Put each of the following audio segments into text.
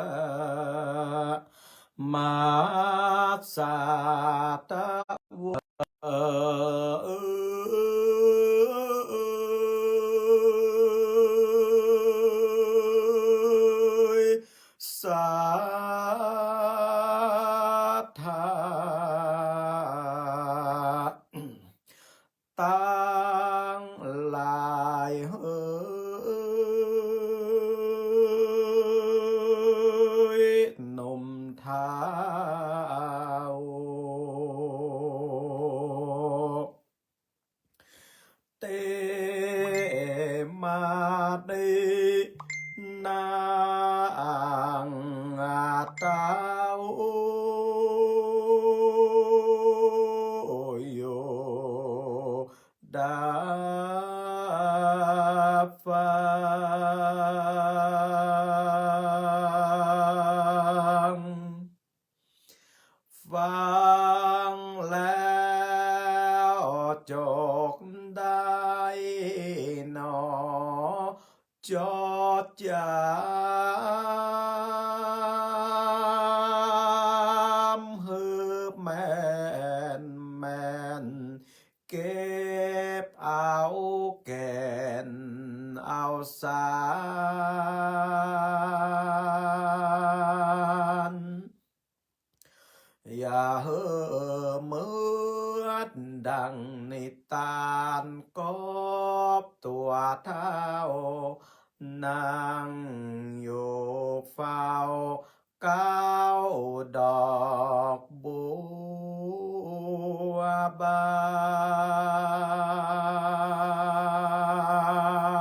ะมาสาตวะสาธาตั้งหลายหนุ่มเท้าเตมาดีนางเต้าโยดาฟังแล้วจกได้หนอจอดจำฮือแม่นเก็บเอาแก่นเอาสารอย่าเห่อเมือดดังในตาลกบตัวเท้านางอยู่เฝ้าก้าวดอกบัวบา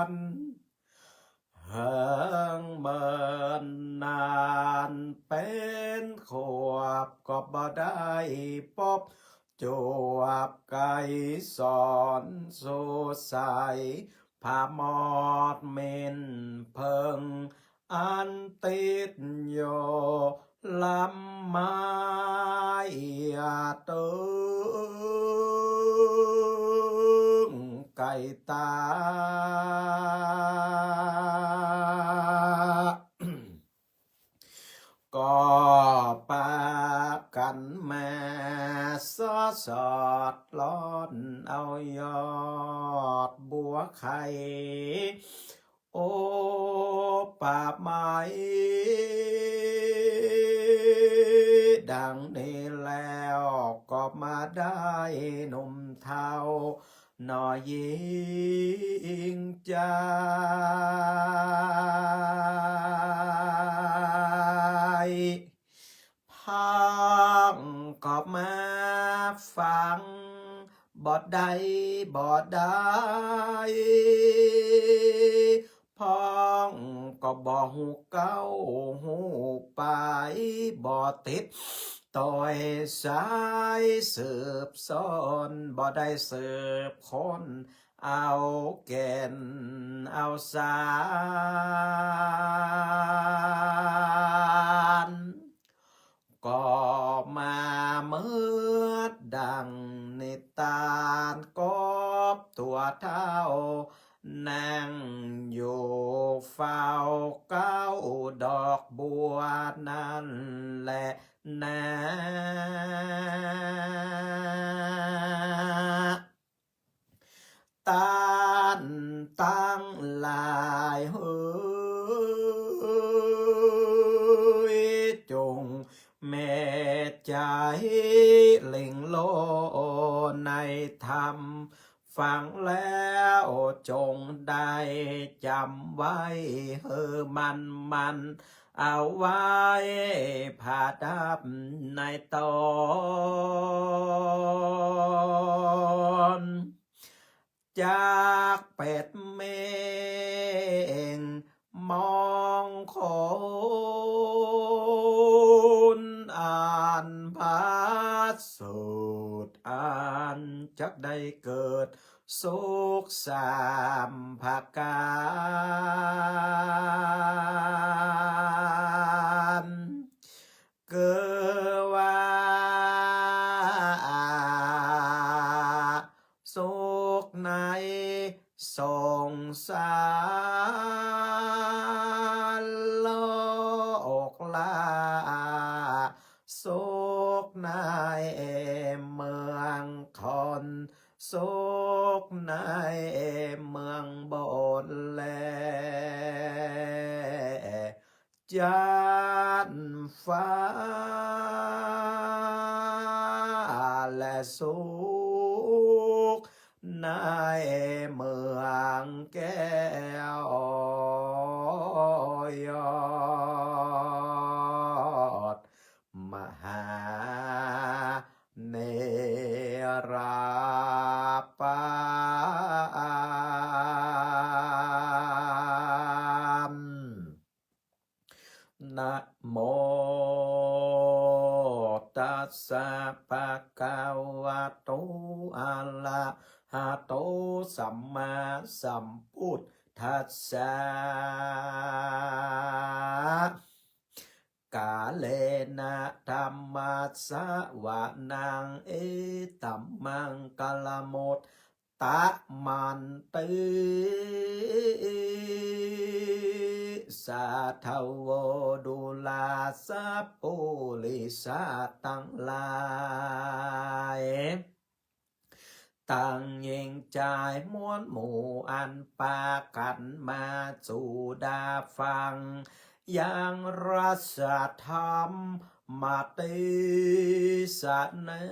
นเฮิงเมินนานเป็นขวบก็บ่ได้พบจวบไก่สอนสู่ใสผ้ามอดเมนเพิงอันติดโยลำไม้ตึงไก่ตาก็ปากันแม่สอดล้อนเอายอดบัวไข่โอ้ป่าไม้ดังนี้แล้วก็มาได้หนุ่มเทาหน่อยยิงใจพังก็มาฟังบ่ได้พ้องก็บ่หูเก้าหูไปบ่ติดต่อยสายสืบซ้อนบ่ได้สืบคนเอาแก่นเอาสารก็มาเมื่อดังในตาลกบตัวเท้านางอยู่เฝ้าเก้าดอกบัวนั่นแหละนะตานตั้งหลายจงแม่ใจเล่งโลในธรรมฟังแล้วจงได้จำไว้มันเอาไว้ผ่าดับในตอนจากเป็ดเมงมองคนอ่านพาสูตรอ่านจักได้เกิดสุขสามภาการเกิดว่าสุขในสงสารโลก สุขในเมืองบนแลจันฟ้าและสุขในเมืองแก้วยอดมหาเนราปานนะโมตัสสะภะคะวะโตอะระหะโตสัมมาสัมพุทธัสสะกาเลนะธัมมัสสะวะนังเอตัมมังกลโมตตะมันติสาทาวดุลาสัพปุลิสาตังหลายตั้งยิงใจม้วนหมู่อันปากันมาสู่ดาฟังยังรัสธรรมมาติสนา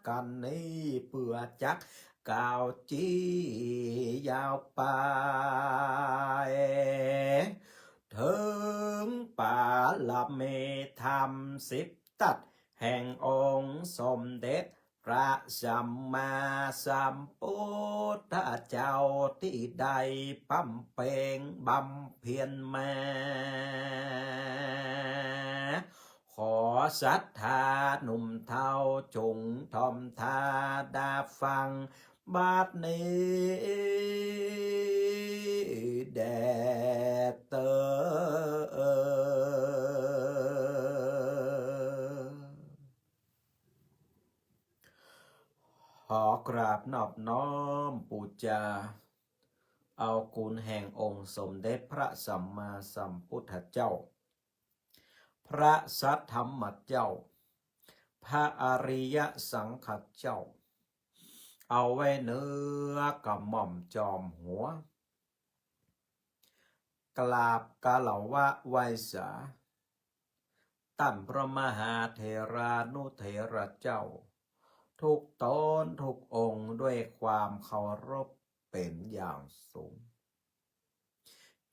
กันนี้เพื่อจักกล่าวจี้ยาวไปถึงป่าละเมธรรม10 ตัดแห่งองค์สมเด็จพระสัมมาสัมพุทธเจ้าที่ได้ปั๊มเปงบำเพ็ญมา ขอศรัทธาหนุ่มเทาจงทอมทาดาฟังบาดนี้แดดเตอขอกราบนอบน้อมปูจาเอาคุณแห่งองค์สมเด็จพระสัมมาสัมพุทธเจ้าพระสัทธรรมเจ้าพระอริยสังฆเจ้าเอาไว้เนื้อกระหม่อมจอมหัวกราบกาเหลาวะไวสาตั้นพระมหาเถรานุเถระเจ้าทุกตนทุกองค์ด้วยความเคารพเป็นอย่างสูง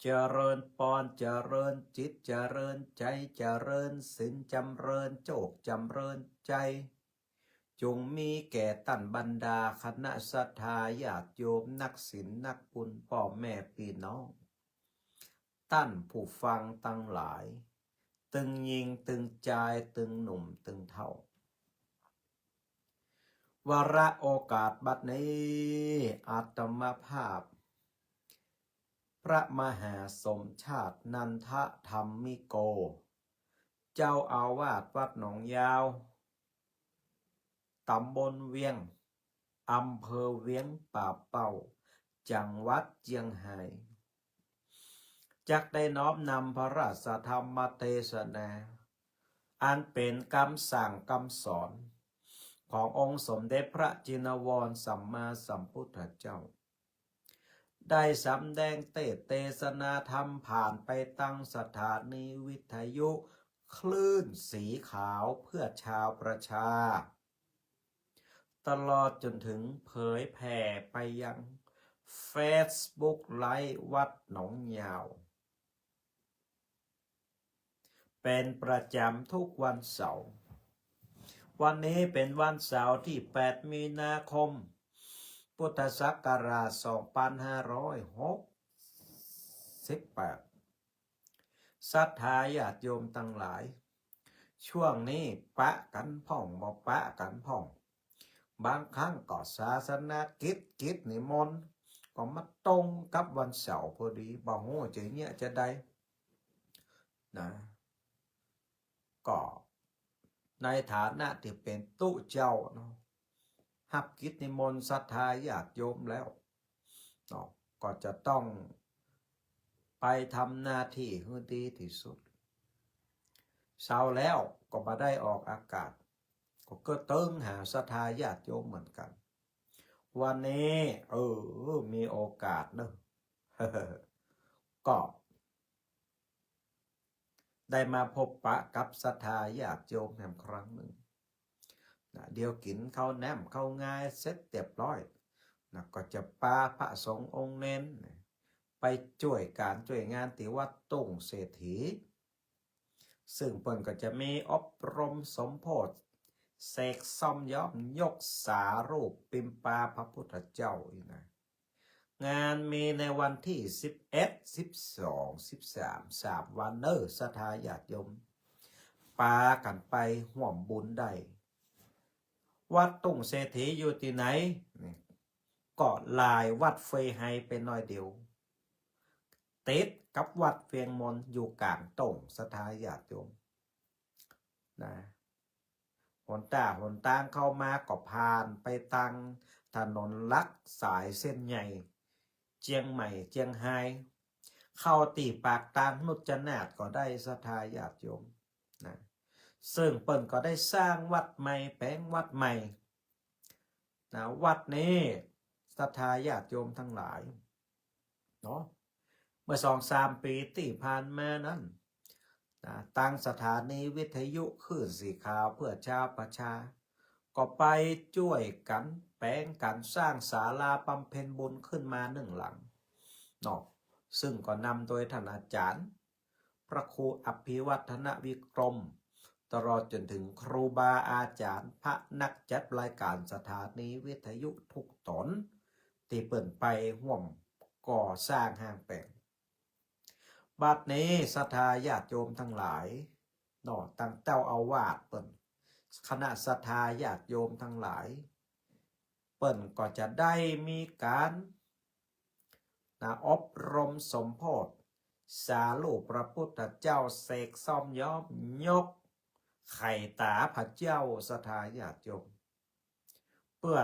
เจริญปอนเจริญจิตเจริญใจเจริญสินจำเริญโจกจำเริญใจจงมีแก่ท่านบรรดาคณะสัทธาญาติโยมนักศีลนักบุญพ่อแม่พี่น้องท่านผู้ฟังตั้งหลายตึงยิงตึงใจตึงหนุ่มตึงเท่าวาระโอกาสบัดนี้อาตมาภาพพระมหาสมชาตินันทธรรมิโกเจ้าอาวาสวัดหนองยาวตำบลเวียงอำเภอเวียงป่าเป่าจังหวัดเจียงไฮ้จักได้น้อมนำพระราชธรรมเทศนาอันเป็นคำสั่งคำสอนขององค์สมเด็จพระจินวรสัมมาสัมพุทธเจ้าได้สำแดงเทศนาธรรมผ่านไปตั้งสถานีวิทยุคลื่นสีขาวเพื่อชาวประชาตลอดจนถึงเผยแผ่ไปยัง Facebook ไลฟ์วัดหนองยาวเป็นประจำทุกวันเสาร์วันนี้เป็นวันเสาร์ที่8 มีนาคมพุทธศักราช 2568 ศรัทธาญาติโยมทั้งหลายช่วงนี้ปะกันพ่องบ่ปะกันพ่องบางครั้งก็ศาสนากิจนิมนต์ก็มาตรงกับวันเสาร์พอดีบ่ฮู้จะเนี่ยจะได้นะก็ในฐานะที่เป็นตู้เจ้าเนาะหับกิจนิมนต์ศรัทธาญาติโยมแล้วเนาะก็จะต้องไปทำหน้าที่ให้ดีที่สุด เศร้าแล้วก็มาได้ออกอากาศก็เติ้งหาศรัทธาญาติโยมเหมือนกันวันนี้มีโอกาสเนอะ ก็ได้มาพบปะกับศรัทธาญาติโยมแห่งครั้งหนึ่งนะเดี๋ยวกินข้าวแนมข้าวง่ายเสร็จเรียบร้อยนะก็จะปาพระสงฆ์องค์เน้นไปช่วยการช่วยงานที่วัดตุ้งเศรษฐีซึ่งเพิ่นก็จะมีอบรมสมโพธิเสกซ่อมย้อมยกสารูปปิมปาพระพุทธเจ้าอีกนะงานมีในวันที่11 12 13 3วันเนอร์ศรัทธาญาติโยมปากันไปห่วมบุญได้วัดตุ้งเศรษฐีอยู่ที่ไหนก็ลายวัดเฟยไฮเป็นน้อยเดียวติดกับวัดเฟียงมนอยู่กลางตงศรัทธาญาติโยมนะหนตางเข้ามาก็ผ่านไปทางถนนลักสายเส้นใหญ่เจียงใหม่เจียงไฮ้เข้าตีปากตางนุจนาถก็ได้ศรัทธาญาติโยมนะซึ่งเปิ้นก็ได้สร้างวัดใหม่แปลงวัดใหม่นะวัดนี้ศรัทธาญาติโยมทั้งหลายเนาะเมื่อ2-3 ปีที่ผ่านมานั้นตั้งสถานีวิทยุคลื่นสีขาวเพื่อชาวประชาก็ไปช่วยกันแปลงกันสร้างศาลาบำเพ็ญบุญขึ้นมา1 หลังเนาะซึ่งก็นำโดยท่านอาจารย์พระครูอภิวัฒนวิกรมตลอดจนถึงครูบาอาจารย์พระนักจัดรายการสถานีวิทยุทุกตนที่เปิ่นไปห่วมก่อสร้างห้างแปลงบัดนี้ศรัทธาญาติโยมทั้งหลายเนาะตั้งเจ้าอาวาสเปิ่นคณะศรัทธาญาติโยมทั้งหลายเปิ่นก็จะได้มีการอบรมสมโพธิสารูปพระพุทธเจ้าเสกซ่อมย้อมยกไข่ตาพระเจ้าศรัทธาญาติโยมเพื่อ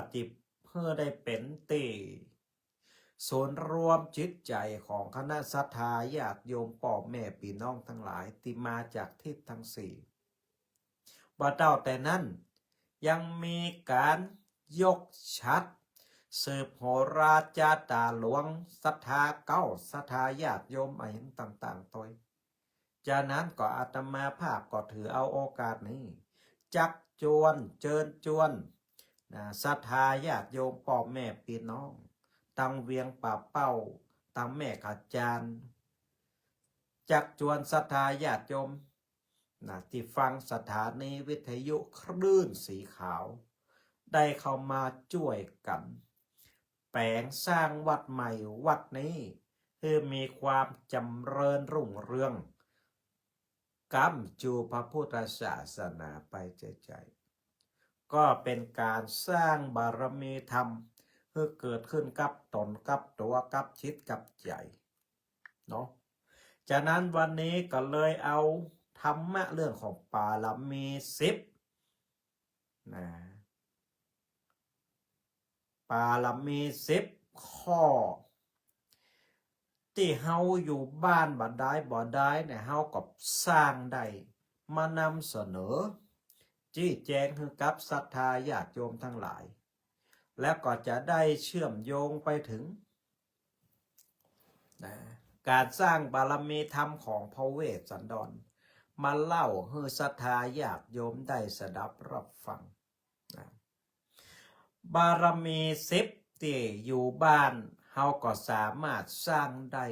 ได้เป็นตีส่วนรวมจิตใจของคณะศรัทธาญาติโยมพ่อแม่พี่น้องทั้งหลายที่มาจากทิศทั้ง4บ่เท่าแต่นั้นยังมีการยกชัดสืบโหราจาตาหลวงศรัทธาเก้าศรัทธาญาติโยมอะไรต่างๆตัวจากนั้นก็อาตมาภาพก็ถือเอาโอกาสนี้จักจวนเชิญจวนศรัทธาญาติโยมพ่อแม่พี่น้องตั้งเวียงป่าเป้าตั้งแม่ขาจานจักจวนศรัทธาญาติโยมที่ฟังสถานีวิทยุคลื่นสีขาวได้เข้ามาช่วยกันแปลงสร้างวัดใหม่วัดนี้คือมีความจำเริญรุ่งเรืองก้ำจูพระพุทธศาสนาไปใจก็เป็นการสร้างบารมีธรรมเพื่อเกิดขึ้นกับตนกับตัวกับชิดกับใจเนาะจากนั้นวันนี้ก็เลยเอาธรรมะเรื่องของบารมี10บารมี10 ข้อที่เฮาอยู่บ้านบ่ได้เนี่ยเฮาก็สร้างได้มานำเสนอจี้แจงให้กับศรัทธาญาติโยมทั้งหลายแล้วก็จะได้เชื่อมโยงไปถึงการสร้างบารมีธรรมของพระเวสสันดรมาเล่าให้ศรัทธาญาติโยมได้สดับรับฟังบารมี10ที่อยู่บ้านเฮาก็สามารถสร้างได้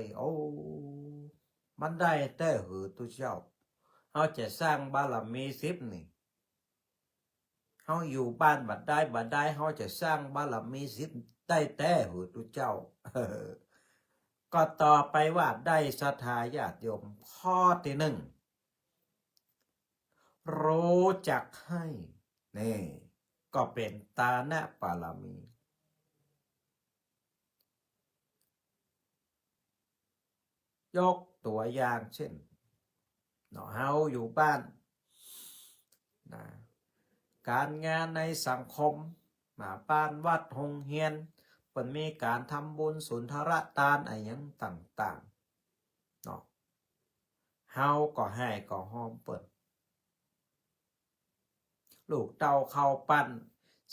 มันได้แต่หือตุเจ้าเฮาจะสร้างบารมี10นี่เฮาอยู่บ้านบัดได้เฮาจะสร้างบารมี10ได้แต่หือตุเจ้าก็ต่อไปว่าได้ศรัทธาญาติโยมข้อที่1รู้จักให้นี่ก็เป็นตานะบารมียกตัวอย่างเช่นเฮาอยู่บ้านการงานในสังคมบ้านวัดโรงเรียนเปิ่นมีการทำบุญสุนทรทานอะไรอย่างต่างๆเฮาก็ให้ก็หอมเปิ่น ลูกเต้าเข้าปั้น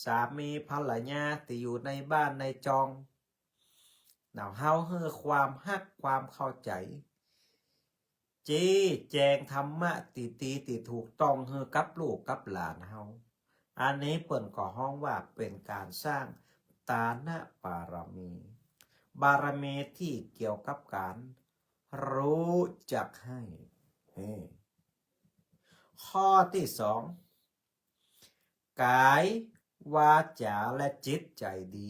สามีภรรยาที่อยู่ในบ้านในจองเฮาเฮือความฮักความเข้าใจจี้แจงธรรมะติถูกต้องเฮือกับลูกกับหลานเฮาอันนี้เปิ่นก็ห้องว่าเป็นการสร้างตานะบารมี บารมีที่เกี่ยวกับการรู้จักให้ข้อที่สองกายวาจาและจิตใจดี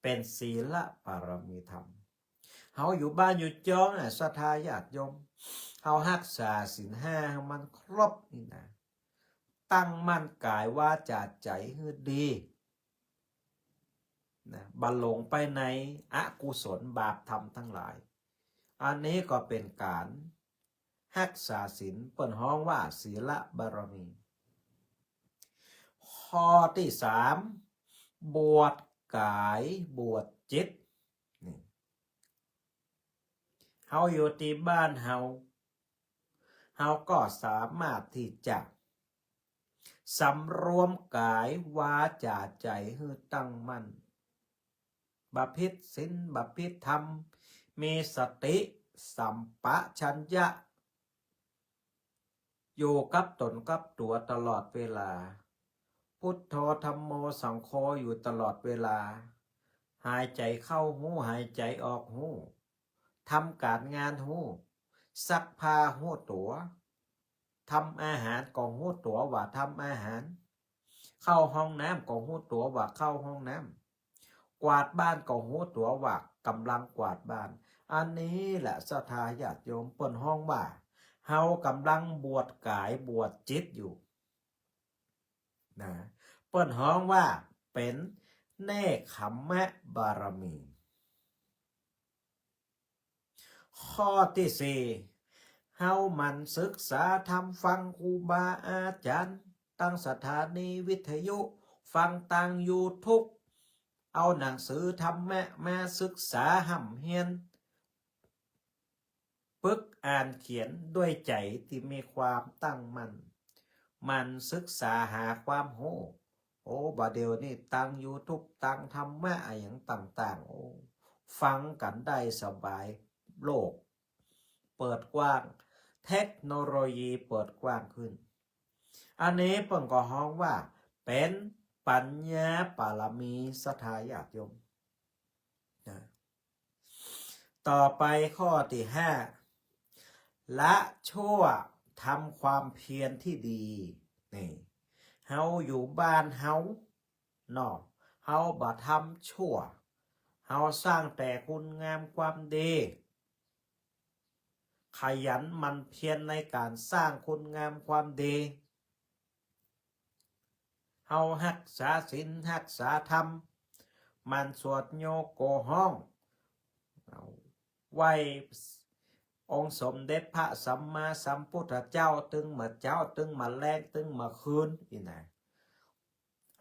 เป็นศีลบารมีธรรมเฮาอยู่บ้านอยู่จองศรัทธาญาติโยมเฮารักษาศีลห้ามันครบนี่นะตั้งมั่นกายวาจาใจให้ดีนะบรรลงไปในอกุศลบาปธรรมทั้งหลายอันนี้ก็เป็นการรักษาศีลเปิ่นฮ้องว่าศีลบารมี ข้อที่สามบวชกายบวชจิตนี่เฮาอยู่ที่บ้านเฮาก็สามารถที่จะสำรวมกายวาจาใจให้ตั้งมั่นประพฤติศีลประพฤติธรรมมีสติสัมปชัญญะอยู่กับตนกับตัวตลอดเวลาพุทโธธัมโมสังโฆอยู่ตลอดเวลาหายใจเข้าหูหายใจออกหูทำการงานหูซักผ้าหูตัวทำอาหารก็หูตัวว่าทำอาหารเข้าห้องน้ำก็หูตัวว่าเข้าห้องน้ำกวาดบ้านก็หูตัวว่ากำลังกวาดบ้านอันนี้แหละศรัทธาญาติโยมเปิ้นห้องว่าเฮากำลังบวชกายบวชจิตอยู่นะเปิ้นฮ้องว่าเป็นเนกขัมมะบารมี ข้อที่สี่เฮามันศึกษาทำฟังครูบาอาจารย์ตั้งสถานีวิทยุฟังตังยูทูบเอาหนังสือธรรมะมาศึกษาห่ำเฮียนปึกอ่านเขียนด้วยใจที่มีความตั้งมั่นมันศึกษาหาความโหโอ้บาเดียวนี่ตั้งยูทูบตั้งธรรมะอย่างต่างๆโอ้ฟังกันได้สบายโลกเปิดกว้างเทคโนโลยีเปิดกว้างขึ้นอันนี้เปิ่นก็ฮ้องว่าเป็นปัญญาปารมีศรัทธาญาติโยมนะต่อไปข้อที่ห้าละชั่วทำความเพียรที่ดีนี่เฮาอยู่บ้านเฮาเนาะเฮาบ่ทำชั่วเฮาสร้างแต่คุณงามความดีขยันมันเพียรในการสร้างคุณงามความดีเฮารักษาศีลรักษาธรรมมันสวดโยโกห้องไหว้องค์สมเด็จพระสัมมาสัมพุทธเจ้าตึงมาเจ้าตึงมาแลกตึงมาคืนอีนะ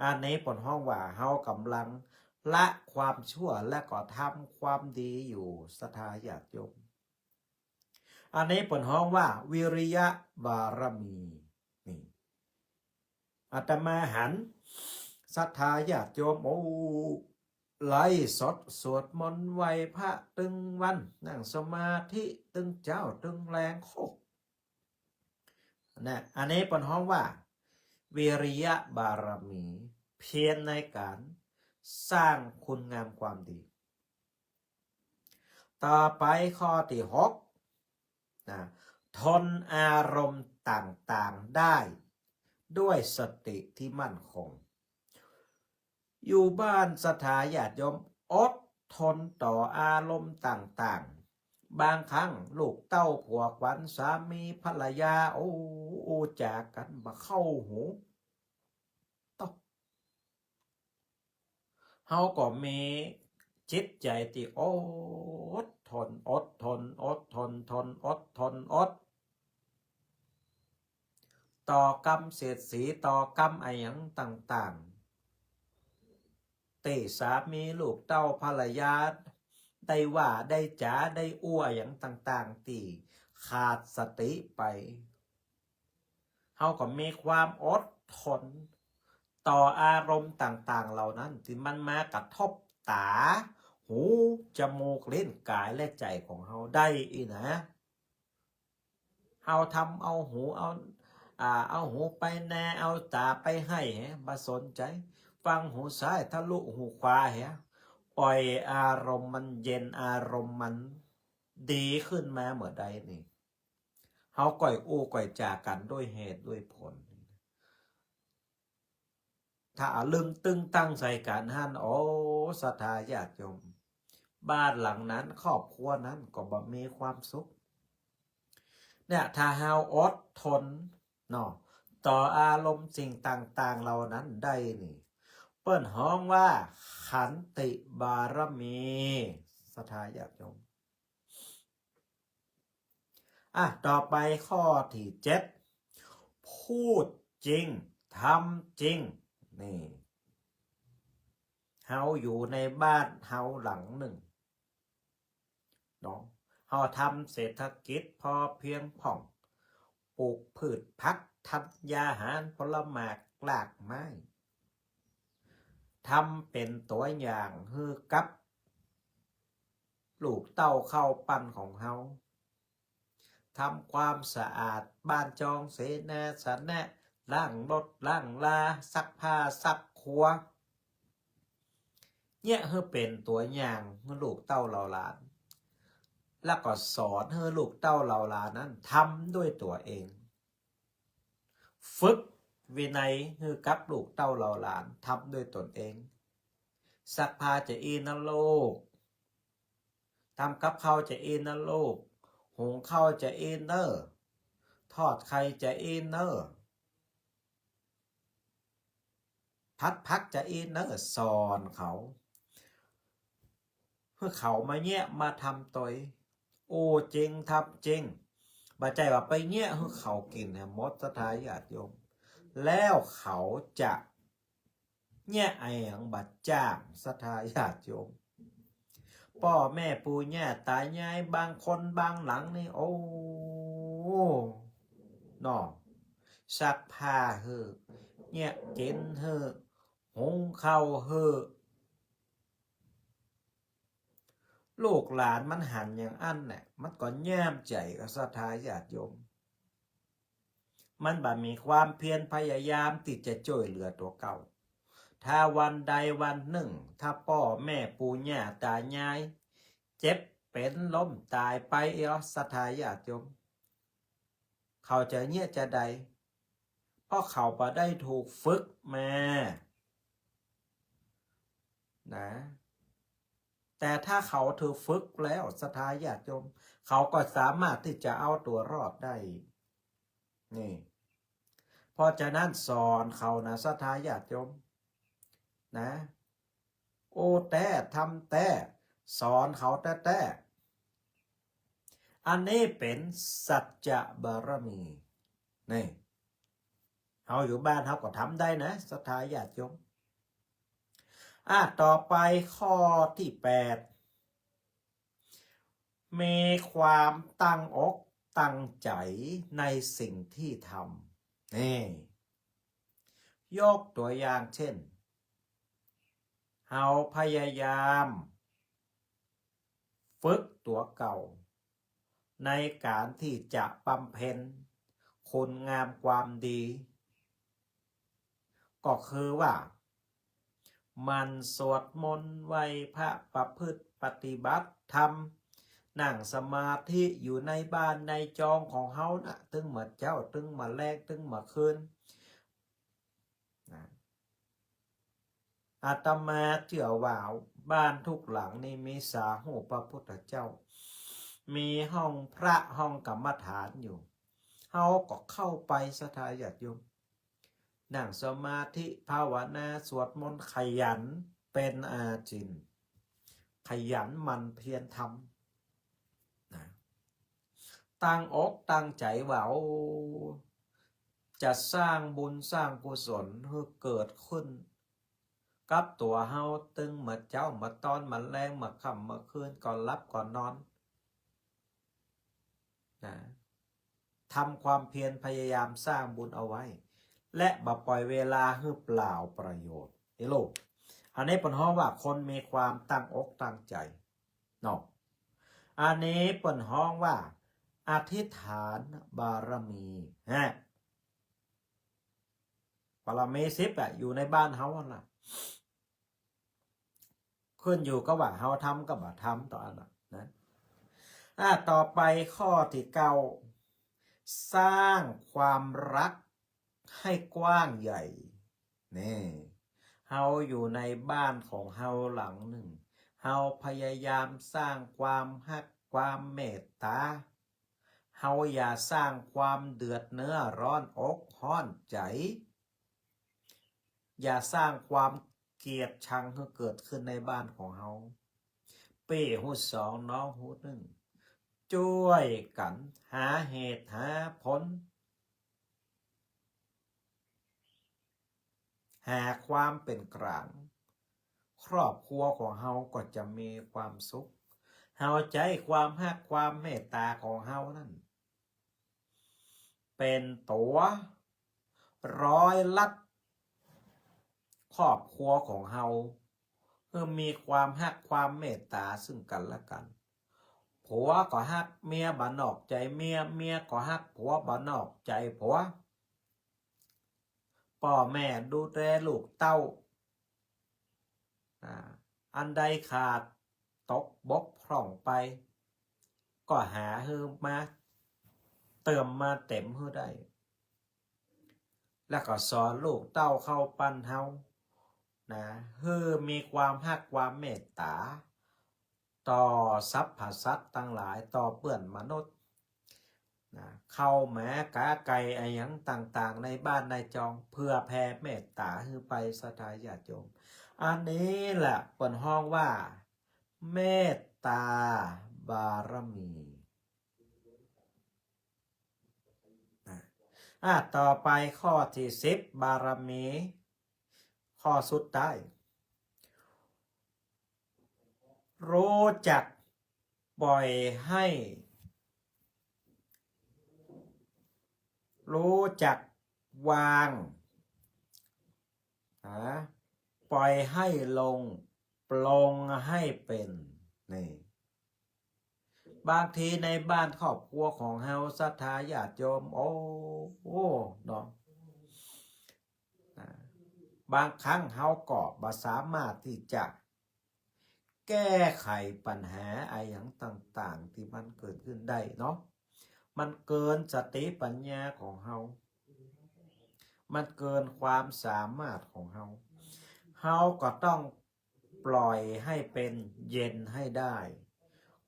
อันนี้ผลห้องว่าเฮากำลังละความชั่วและก็ทำความดีอยู่ศรัทธาญาติโยมอันนี้ผลห้องว่าวิริยะบารมีนี่อาตมาหันศรัทธาญาติโยมโอ้ไล่สดสวดมนต์ไหว้พระตึงวันนั่งสมาธิตึงเจ้าตึงแรงโคนะอันนี้เป็นห้องว่าวิริยะบารมีเพียรในการสร้างคุณงามความดีต่อไปข้อที่หกนะทนอารมณ์ต่างๆได้ด้วยสติที่มั่นคงอยู่บ้านศรัทธาญาติโยมอดทนต่ออารมณ์ต่างๆบางครั้งลูกเต้าผัวขวัญสามีภรรยาโอ้จากกันมาเข้าหูตกเฮาก็มีจิตใจที่อดทนอดทนอดทนทนอดทนอดต่อกรรมเสียดสีต่อกรรมอะไรอย่างต่างๆเตสามีลูกเต้าภรรยาได้ว่าได้จ๋าได้อ้วอย่างต่างๆที่ขาดสติไป เฮาก็มีความอดทนต่ออารมณ์ต่างๆเหล่านั้นที่มันมากระทบตาหูจมูกลิ้นกายและใจของเฮาได้อีนะเฮาทำเอาหูเอาหูไปแน่เอาตาไปให้บ่สนใจฟังหูซ้ายทะลุหูขวาปล่อยอารมณ์มันเย็นอารมณ์มันดีขึ้นมาเมื่อใดนี่เฮาก่อยอู้ก่อยจากกันด้วยเหตุด้วยผลถ้าลึงตึงตั้งใส่กันหันโอ้ศรัทธาญาติโยมบ้านหลังนั้นครอบครัวนั้นก็บ่มีความสุขเนี่ยถ้าเฮาอดทนเนาะต่ออารมณ์สิ่งต่างๆเหล่านั้นได้นี่เปิ้นฮ้องว่าขันติบารมีศรัทธาญาติโยมต่อไปข้อที่7พูดจริงทำจริงนี่เฮาอยู่ในบ้านเฮาหลังหนึ่งเนาะเฮาทำเศรษฐกิจพอเพียงผ่องปลูกพืชผักธัญญาหารผลไม้หลากไม้ทำเป็นตัวอย่างให้กับลูกเต้าเข้าปั้นของเฮาทำความสะอาดบ้านจองเสนาสนะล้างรถล้างลาซักผ้าซักครัวเนี่ยให้เป็นตัวอย่างให้ลูกเต้าเหล่าหลานแล้วก็สอนให้ลูกเต้าเหล่าหลานนั้นทำด้วยตัวเองฝึกวินัยให้กับลูกเต้าเหล่าหลานทำด้วยตนเองซักผ้าจะอีนะลูกทำกับข้าวจะอีนะลูกหุงข้าวจะอีเนอร์ทอดไข่จะอีเนอร์พัดพักจะอีเนอร์สอนเขาเพื่อเขามาแยะมาทำตัวโอ้จริงทำจริงบ่ใจว่าไปแยะให้เขากินเนี่ยมดสถาญาติโยมแล้วเขาจะแยะไอ้หยังบัดจ้างสถาญาติโยมพ่อแม่ปู่ย่าตายายบางคนบางหลังนี่โอ้นอซักผ้าเฮอเนี่ยเจนเฮอหุงข้าวเฮอลูกหลานมันหันอย่างอันเนี่ยมันก็แย้มใจกับศรัทธาญาติโยมมันบ่มีความเพียรพยายามที่จะช่วยเหลือตัวเก่าถ้าวันใดวันหนึ่งถ้าพ่อแม่ปู่ย่าตายายเจ็บเป็นล้มตายไปศรัทธาญาติโยมเขาจะเนี่ยจะใดเพราะเขาบ่ได้ถูกฝึกมานะแต่ถ้าเขาถูกฝึกแล้วศรัทธาญาติโยมเขาก็สามารถที่จะเอาตัวรอดได้นี่เพราะฉะนั้นสอนเขานะศรัทธาญาติโยมนะโอ้แต่ทำแต่สอนเขาแต่อันนี้เป็นสัจจะบารมีนี่เขาอยู่บ้านเขาก็ทำได้นะศรัทธาญาติโยมต่อไปข้อที่8มีความตั้งอกตั้งใจในสิ่งที่ทำนี่ยกตัวอย่างเช่นเฮาพยายามฝึกตัวเก่าในการที่จะบำเพ็ญคุณงามความดีก็คือว่ามันสวดมนต์ไหว้พระประพฤติปฏิบัติธรรมนั่งสมาธิอยู่ในบ้านในจองของเฮานะตึงมาเจ้าตึงมาแลกตึงมาคืนอาตมาเชื่อว่าบ้านทุกหลังนี่มีสาหูพระพุทธเจ้ามีห้องพระห้องกรรมฐานอยู่เฮาก็เข้าไปศรัทธาญาติโยมนั่งสมาธิภาวนาสวดมนต์ขยันเป็นอาจินขยันมันเพียรทำนะตั้งอกตั้งใจว่าจะสร้างบุญสร้างกุศลให้เกิดขึ้นกับตัวเฮาตึงมาเจ้ามาตอนมาแรงมาค่ำมาคืนก่อนรับก่อนนอนนะ ทำความเพียรพยายามสร้างบุญเอาไว้และบ่ปล่อยเวลาให้เปล่าประโยชน์ไอ้ลูกอันนี้เป็นห้องว่าคนมีความตั้งอกตั้งใจเนาะอันนี้เป็นห้องว่าอธิษฐานบารมีฮะบารมี10อะอยู่ในบ้านเฮาล่ะขึ้นอยู่กับว่าเฮาทำกับบ่ทำต่ออันนั้นต่อไปข้อที่9สร้างความรักให้กว้างใหญ่นี่เฮาอยู่ในบ้านของเฮาหลังหนึ่งเฮาพยายามสร้างความฮักความเมตตาเฮาอย่าสร้างความเดือดเนื้อร้อนอกร้อนใจอย่าสร้างความเกลียดชังให้เกิดขึ้นในบ้านของเฮาเป้หู2น้องหู1ช่วยกันหาเหตุหาผลหาความเป็นกลางครอบครัวของเฮาก็จะมีความสุขเฮาใจความฮักความเมตตาของเฮานั่นเป็นตัวร้อยลัดครอบครัวของเฮาเพื่อมีความฮักความเมตตาซึ่งกันและกันผัวก็ฮักเมียบ่นอกใจเมียเมียก็ฮักผัวบ่นอกใจผัวพ่อแม่ดูแลลูกเต้าอันใดขาดตกบกพร่องไปก็หาเฮือมาเติมมาเต็มเฮือได้แล้วก็สอนลูกเต้าเข้าปั้นเฮานะเฮือมีความฮักความเมตตาต่อสรรพสัตว์ทั้งหลายต่อเปื้อนมนุษย์นะเข้าแม้กาไก่อะไรอย่างต่างๆในบ้านในจองเพื่อแผ่เมตตาให้ไปสถานญาติโยมอันนี้แหละเปิดห้องว่าเมตตาบารมีต่อไปข้อที่10บารมีข้อสุดท้ายรู้จักปล่อยให้รู้จักวางปล่อยให้ลงปลงให้เป็นนี่บางทีในบ้านครอบครัวของเฮาศรัทธาญาติโยมโอ้เนาะบางครั้งเฮาก็บ่สามารถที่จะแก้ไขปัญหาอะไรอย่างต่างๆที่มันเกิดขึ้นได้เนาะมันเกินสติปัญญาของเฮามันเกินความสามารถของเฮาเฮาก็ต้องปล่อยให้เป็นเย็นให้ได้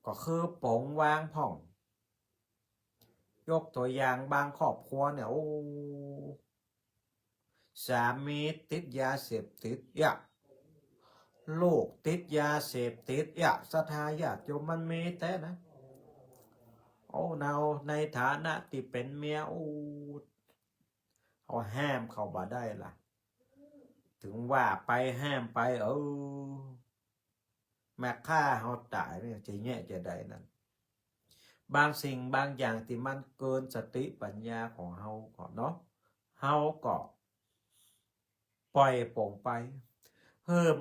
ก็คือปลงวางผ่องยกตัวอย่างบางครอบครัวเนี่ยโอ้สามีติดยาเสพติดลูกติดยาเสพติดสถาญาติโยมมันมีแต่นะโอ้เราในฐานะที่เป็นเมียเอาห้ามเขาบ่ได้ล่ะถึงว่าไปห้ามไปแม่ฆ่าเขาตายเนี่ยจะแย่จะได้นั่นบางสิ่งบางอย่างที่มันเกินสติปัญญาของเฮาก่อนเนาะเฮาก็ปล่อยโปร่งไปเพิ่ม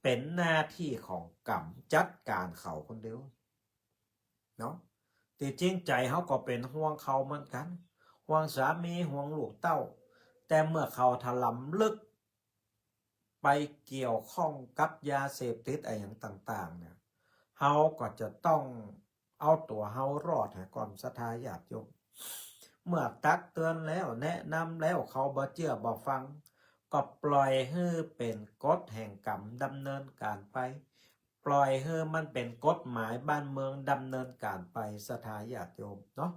เป็นหน้าที่ของกรรมจัดการเขาคนเดียวเนาะที่จริงใจเขาก็เป็นห่วงเขาเหมือนกันห่วงสามีห่วงลูกเต้าแต่เมื่อเขาถลำลึกไปเกี่ยวข้องกับยาเสพติดอะไรอย่างต่างๆเนี่ยเฮาก็จะต้องเอาตัวเฮารอดให้ก่อนศรัทธาญาติโยมเมื่อตักเตือนแล้วแนะนำแล้วเขาบ่เชื่อบ่ฟังก็ปล่อยให้เป็นกฎแห่งกรรมดำเนินการไปปล่อยให้มันเป็นกฎหมายบ้านเมืองดำเนินการไปศรัทธาญาติโยมเนาะ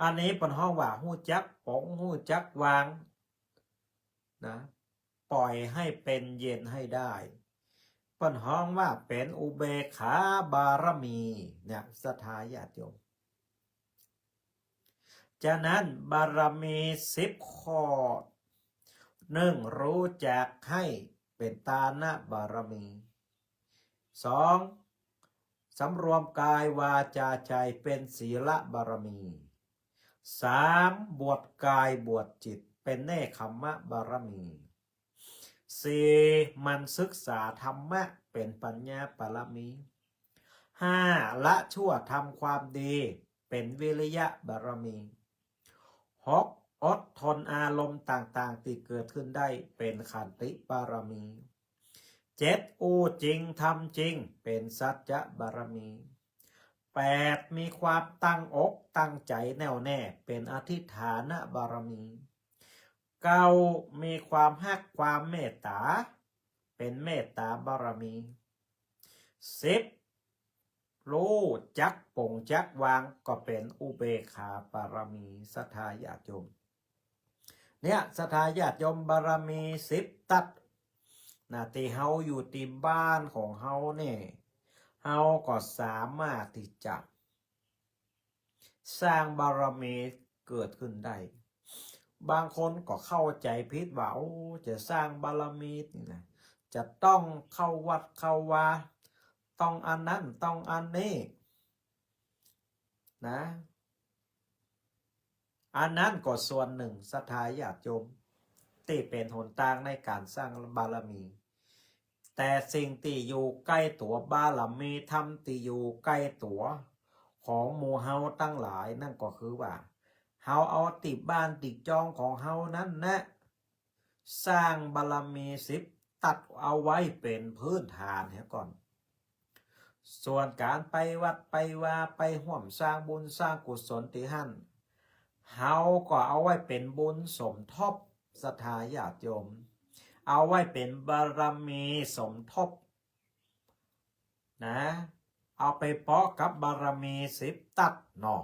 อันนี้เป็นห้องว่าหู้จักปองหู้จักวางนะปล่อยให้เป็นเย็นให้ได้เป็นห้องว่าเป็นอุเบกขาบารมีเนี่ยศรัทธาญาติโยมจากนั้นบารมี10ข้อ1รู้จักให้เป็นตานะบารมี2สำรวมกายวาจาใจเป็นศีลบารมี 3. บวชกายบวชจิตเป็นเนคขมมะบารมี 4. มันศึกษาธรรมะเป็นปัญญาปรมี 5. ละชั่วทำความดีเป็นวิริยะบารมี 6. อดทนอารมณ์ต่างๆที่เกิดขึ้นได้เป็นขันติบารมี 7. อู้จริงทำจริงเป็นสัจจะบารมี 8. มีความตั้งอกตั้งใจแน่วแน่เป็นอธิฐานบารมี 9. มีความฮักความเมตตาเป็นเมตตาบารมี 10. รู้จักปลงจักวางก็เป็นอุเบกขาบารมีศรัทธาญาติโยมเนี่ยศรัทธาญาติโยมบารมี10ตัดนะที่เฮาอยู่ที่บ้านของเฮาเนี่ยเฮาก็สามารถที่จะสร้างบารมีเกิดขึ้นได้บางคนก็เข้าใจผิดว่าโอ้จะสร้างบารมีนี่นะจะต้องเข้าวัดเข้าวาต้องอันนั้นต้องอันนี้นะอันนั้นก็ส่วนหนึ่งศรัทธาญาติโยมที่เป็นหนทางในการสร้างบารมีแต่สิ่งที่อยู่ใกล้ตัวบารมีธรรมที่อยู่ใกล้ตัวของหมู่เฮาตั้งหลายนั่นก็คือว่าเฮาเอาติดบ้านติดจองของเฮานั้นนะสร้างบารมี10ตัดเอาไว้เป็นพื้นฐานเสียก่อนส่วนการไปวัดไปว่าไปห่วมสร้างบุญสร้างกุศลที่หั่นเฮาก็เอาไว้เป็นบุญสมทบศรัทธาญาติโยมเอาไว้เป็นบารมีสมทบนะเอาไปเพาะกับบารมี10ตัดเนาะ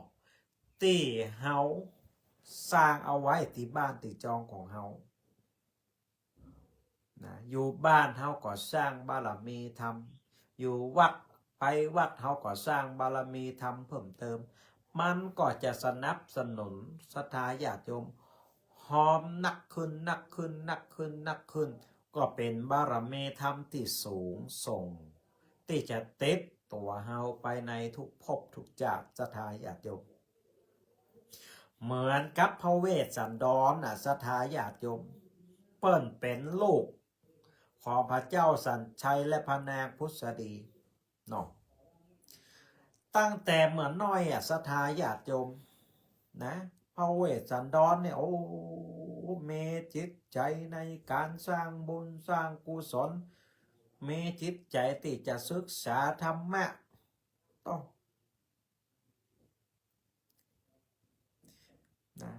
ที่เฮาสร้างเอาไว้ที่บ้านที่จองของเฮานะอยู่บ้านเฮาก็สร้างบารมีธรรมอยู่วัดไปวัดเฮาก็สร้างบารมีธรรมเพิ่มเติมมันก็จะสนับสนุนศรัทธาญาติโยมหอมนักขึ้นนักขึ้นนักขึ้นนักขึ้นก็เป็นบารมีธรรมที่สูงส่งที่จะติดตัวเฮาไปในทุกภพทุกชาติศรัทธาญาติโยมเหมือนกับพระเวสสันดรศรัทธาญาติโยมเปิ้นเป็นลูกของพระเจ้าสัญชัยและพระนางพุทธดีเนาะตั้งแต่เหมือนน้อยศรัทธาญาติโยมนะพระเวสสันดรเนี่ยโอ้มีจิตใจในการสร้างบุญสร้างกุศลมีจิตใจที่จะศึกษาธรรมะต้องนะ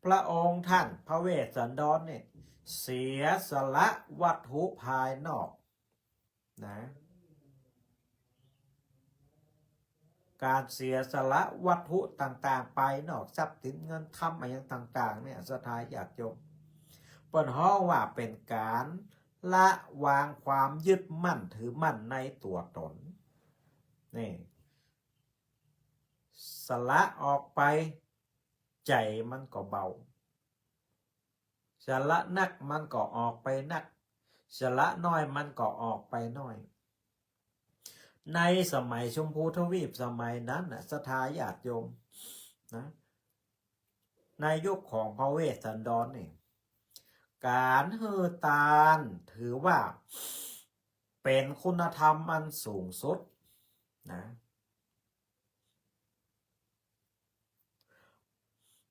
พระองค์ท่านพระเวสสันดรเนี่ยเสียสละวัตถุภายนอกนะการเสียสละวัตถุต่างๆไปนอกทรัพย์สินเงินทำอะไรต่างๆเนี่ยศรัทธาญาติโยมเปิ้นฮ้องว่าเป็นการละวางความยึดมั่นถือมั่นในตัวตนนี่สละออกไปใจมันก็เบาสละนักมันก็ออกไปนักสละน้อยมันก็ออกไปน้อยในสมัยชมพูทวีปสมัยนั้นนะศรัทธาญาติโยมนะในยุคของพระเวสสันดรนี่การเฮือตาลถือว่าเป็นคุณธรรมอันสูงสุดนะ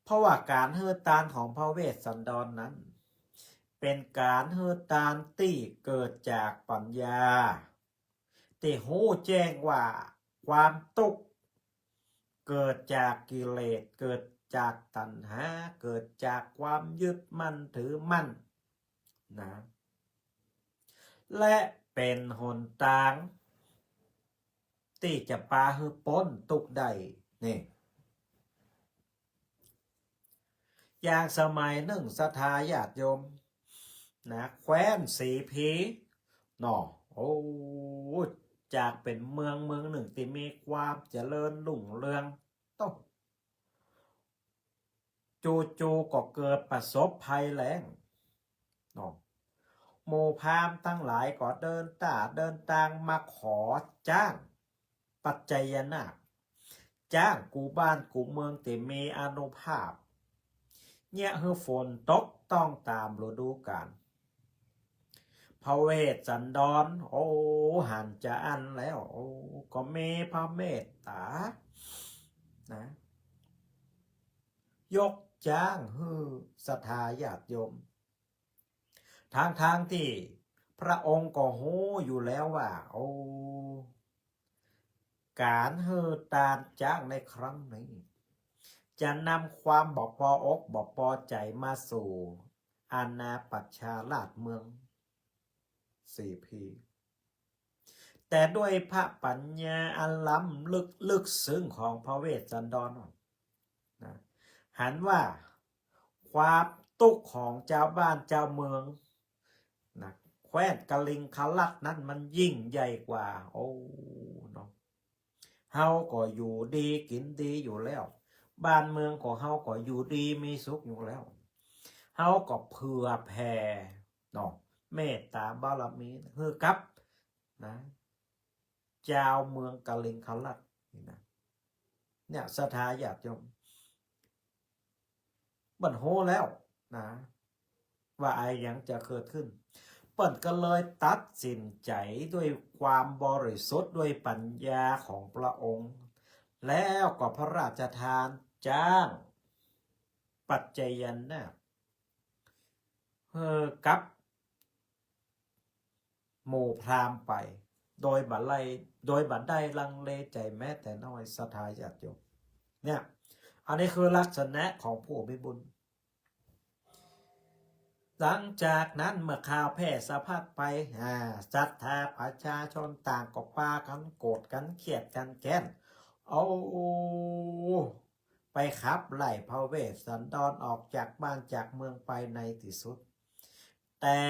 เพราะว่าการเฮือตาลของพระเวสสันดรนั้นเป็นการเฮือตาลที่เกิดจากปัญญาที่หู้แจ้งว่าความทุกข์เกิดจากกิเลสเกิดจากตัณหาเกิดจากความยึดมั่นถือมั่นนะและเป็นหนทางที่จะพาให้พ้นทุกข์ได้นี่อย่างสมัยหนึ่งศรัทธาญาติโยมนะแคว้นสีพีเนาะโอ้จากเป็นเมืองหนึ่งที่มีความเจริญรุ่งเรืองต้องจู่ๆก็เกิดประสบภัยแล้งเนาะหมู่พราหมณ์ทั้งหลายก็เดินทางมาขอจ้างปัจจัยนาค จ้างกูบ้านกูเมืองแต่มีอานุภาพเนี่ยคือฝนตกต้องตามฤดูกาลพระเวสสันดรโอ้หันจะอันแล้วโอ้ก็มีพระเมตตานะยกจ้างฮือศรัทธาญาติโยมทางที่พระองค์ก็หูอยู่แล้วว่าโอ้การฮือตานจ้างในครั้งนี้จะนำความบอกพอกบอกพอใจมาสู่อาณาปัชชาราชเมือง4 ปีแต่ด้วยพระปัญญาอันล้ำลึกซึ้งของพระเวสสันดรนะหันว่าความตุกข์ของเจ้าบ้านเจ้าเมืองนะแคว้นกลิงคลัดนั้นมันยิ่งใหญ่กว่าโอ้เนาะเฮาก็อยู่ดีกินดีอยู่แล้วบ้านเมืองของเฮาก็อยู่ดีมีสุขอยู่แล้วเฮาก็เผื่อแผ่เนาะเมตตาบารมีคือกับนะเจ้าเมืองกลิงคลัดนี่นะเนี่ยศรัทธาญาติโยมบันโหแล้วนะว่าไอ้ยังจะเกิดขึ้นเปิ่นก็เลยตัดสินใจด้วยความบริสุทธิ์ด้วยปัญญาของพระองค์ แล้วก็พระราชทานจ้างปัจจัยนะกับหมู่พราหมณ์ไปโดยบัดได้ลังเลใจแม้แต่น้อยศรัทธาญาติโยมเนี่ยอันนี้คือลักษณะของผู้มีบุญหลังจากนั้นเมื่อข่าวแพร่สะพัดไปศรัทธาประชาชนต่างก็ปากันโกรธกันเขียดกันแค้นเอาไปขับไล่พระเวสสันดรออกจากบ้านจากเมืองไปในที่สุดแต่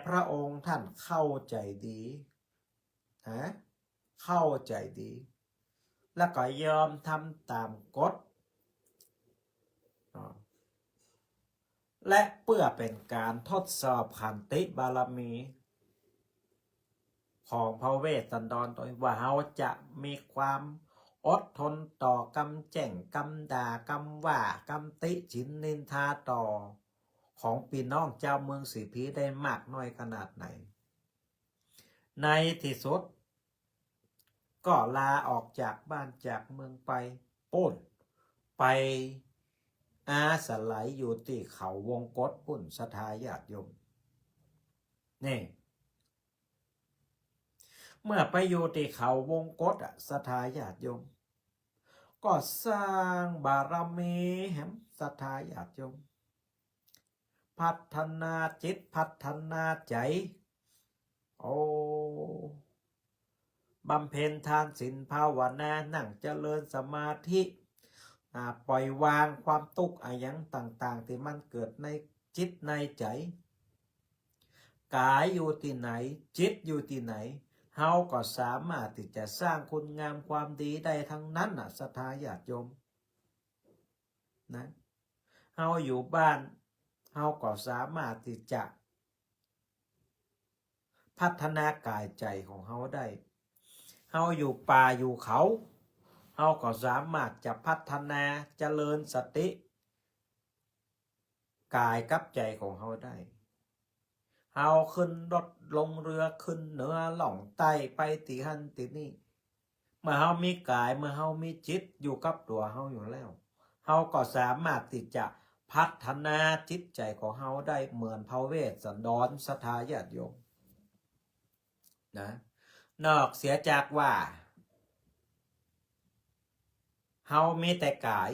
พระองค์ท่านเข้าใจดีเข้าใจดีแล้วก็ยอมทำตามกฎและเพื่อเป็นการทดสอบขันติบารมีของพระเวสสันดรตัวว่าเขาจะมีความอดทนต่อกำแจ่งกำด่ากำว่ากำติฉินนินทาต่อของพี่น้องเจ้าเมืองสีพีได้มากน้อยขนาดไหนในที่สุดก็ลาออกจากบ้านจากเมืองไปปุ้นไปอาศัยอยู่ที่เขาวงกฏปุ้นศรัทธาญาติโยมนี่เมื่อไปอยู่ที่เขาวงกฏศรัทธาญาติโยมก็สร้างบารมีแห่งศรัทธาญาติโยมพัฒนาจิตพัฒนาใจโอ้บำเพ็ญทานศีลภาวนานั่งเจริญสมาธิปล่อยวางความทุกข์อย่างต่างๆที่มันเกิดในจิตในใจกายอยู่ที่ไหนจิตอยู่ที่ไหนเฮาก็สามารถที่จะสร้างคุณงามความดีได้ทั้งนั้นศรัทธาญาติโยมนะเฮาอยู่บ้านเฮาก็สามารถที่จะพัฒนากายใจของเฮาได้เฮาอยู่ป่าอยู่เขาเฮาก็สามารถจะพัฒนาเจริญสติกายกับใจของเฮาได้เฮาขึ้นรถลงเรือขึ้นเหนือล่องใต้ไปที่หันที่นี่เมื่อเฮามีกายเมื่อเฮามีจิตอยู่กับตัวเฮาอยู่แล้วเฮาก็สามารถที่จะพัฒนาจิตใจของเฮาได้เหมือนพระเวสสันดรศรัทธาญาติโยมนะนอกเสียจากว่าเฮามีแต่กาย